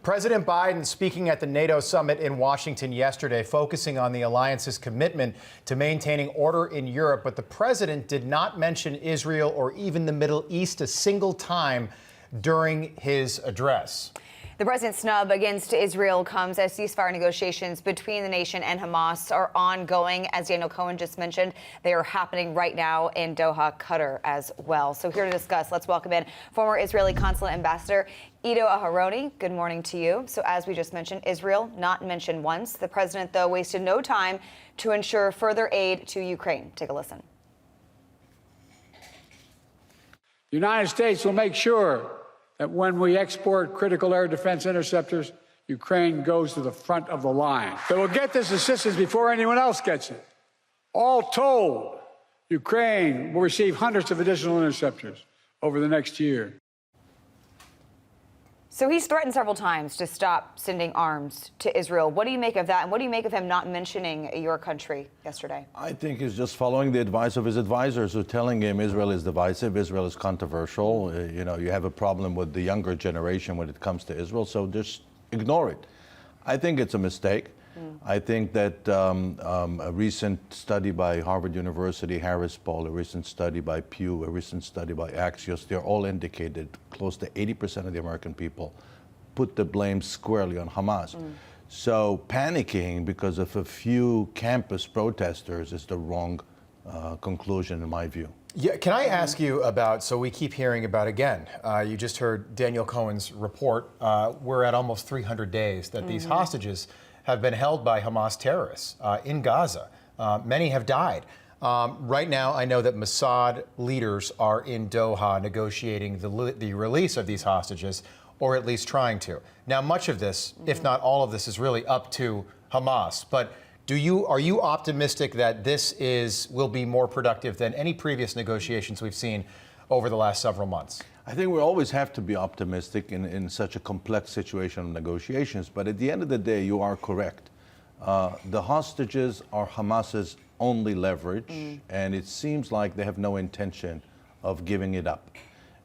President Biden speaking at the NATO summit in Washington yesterday, focusing on the alliance's commitment to maintaining order in Europe. But the president did not mention Israel or even the Middle East a single time during his address. The president's snub against Israel comes as ceasefire negotiations between the nation and Hamas are ongoing. As Daniel Cohen just mentioned, they are happening right now in Doha, Qatar as well. So here to discuss, let's welcome in former Israeli Consulate Ambassador Ido Aharoni. Good morning to you. So as we just mentioned, Israel not mentioned once. The president, though, wasted no time to ensure further aid to Ukraine. Take a listen. The United States will make sure that when we export critical air defense interceptors, Ukraine goes to the front of the line. They will get this assistance before anyone else gets it. All told, Ukraine will receive hundreds of additional interceptors over the next year. So he's threatened several times to stop sending arms to Israel. What do you make of that? And what do you make of him not mentioning your country yesterday? I think he's just following the advice of his advisors who are telling him Israel is divisive, Israel is controversial. You have a problem with the younger generation when it comes to Israel, so just ignore it. I think it's a mistake. I think that a recent study by Harvard University, Harris Poll, a recent study by Pew, a recent study by Axios, they're all indicated close to 80% of the American people put the blame squarely on Hamas. So panicking because of a few campus protesters is the wrong conclusion in my view. Yeah, can I ask you about, so we keep hearing about, again, you just heard Daniel Cohen's report. We're at almost 300 days that these hostages have been held by Hamas terrorists in Gaza. Many have died. Right now, I know that Mossad leaders are in Doha negotiating the release of these hostages, or at least trying to. Now, much of this, if not all of this, is really up to Hamas. But are you optimistic that this will be more productive than any previous negotiations we've seen over the last several months? I think we always have to be optimistic in such a complex situation of negotiations, but at the end of the day, you are correct. The hostages are Hamas's only leverage, and it seems like they have no intention of giving it up.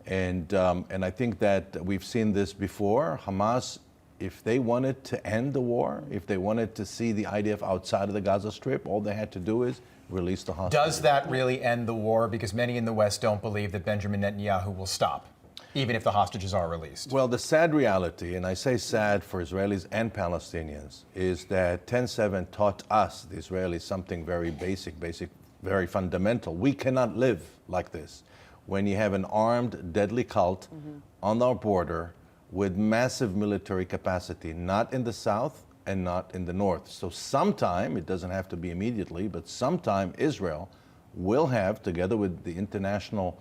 And I think that we've seen this before. Hamas, if they wanted to end the war, if they wanted to see the IDF outside of the Gaza Strip, all they had to do is release the hostages. Does that really end the war? Because many in the West don't believe that Benjamin Netanyahu will stop, even if the hostages are released. Well, the sad reality, and I say sad for Israelis and Palestinians, is that 10/7 taught us, the Israelis, something very basic, very fundamental. We cannot live like this. When you have an armed, deadly cult on our border with massive military capacity, not in the south and not in the north. So sometime, it doesn't have to be immediately, but sometime Israel will have, together with the international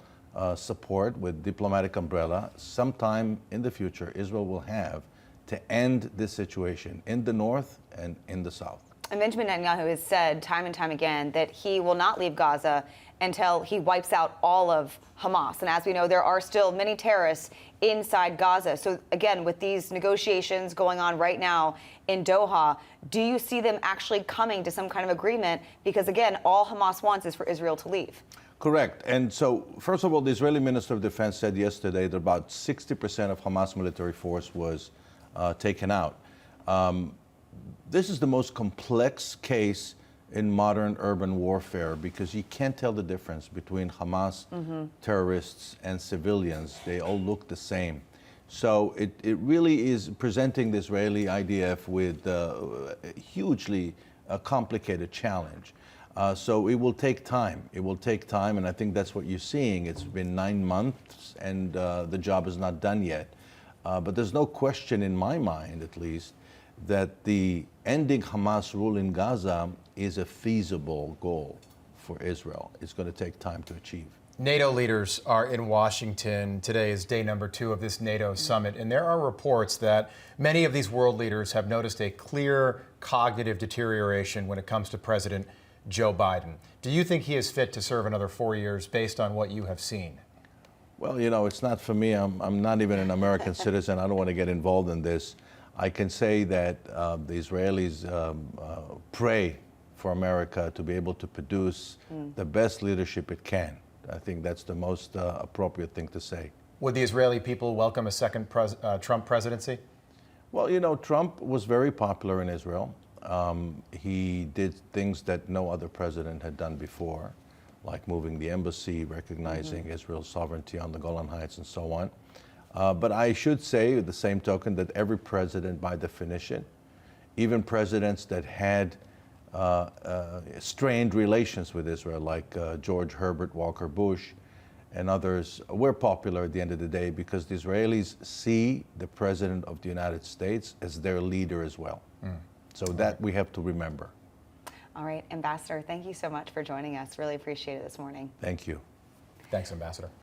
support, with diplomatic umbrella, sometime in the future, Israel will have to end this situation in the north and in the south. And Benjamin Netanyahu has said time and time again that he will not leave Gaza until he wipes out all of Hamas. And as we know, there are still many terrorists inside Gaza. So again, with these negotiations going on right now in Doha, do you see them actually coming to some kind of agreement? Because again, all Hamas wants is for Israel to leave. Correct. And so, first of all, the Israeli Minister of Defense said yesterday that about 60% of Hamas military force was taken out. This is the most complex case in modern urban warfare because you can't tell the difference between Hamas terrorists and civilians. They all look the same. So it really is presenting the Israeli IDF with a hugely complicated challenge. So it will take time. It will take time, and I think that's what you're seeing. It's been 9 months, and the job is not done yet. But there's no question in my mind, at least, that the ending Hamas rule in Gaza is a feasible goal for Israel. It's going to take time to achieve. NATO leaders are in Washington. Today is day number 2 of this NATO summit, and there are reports that many of these world leaders have noticed a clear cognitive deterioration when it comes to President Joe Biden. Do you think he is fit to serve another 4 years based on what you have seen? Well, it's not for me. I'm not even an American citizen. I don't want to get involved in this. I can say that the Israelis pray for America to be able to produce the best leadership it can. I think that's the most appropriate thing to say. Would the Israeli people welcome a second Trump presidency? Well, you know, Trump was very popular in Israel. He did things that no other president had done before, like moving the embassy, recognizing Israel's sovereignty on the Golan Heights, and so on. But I should say, at the same token, that every president, by definition, even presidents that had strained relations with Israel, like George Herbert Walker Bush and others, were popular at the end of the day because the Israelis see the President of the United States as their leader as well. So that we have to remember. All right, Ambassador, thank you so much for joining us. Really appreciate it this morning. Thank you. Thanks, Ambassador.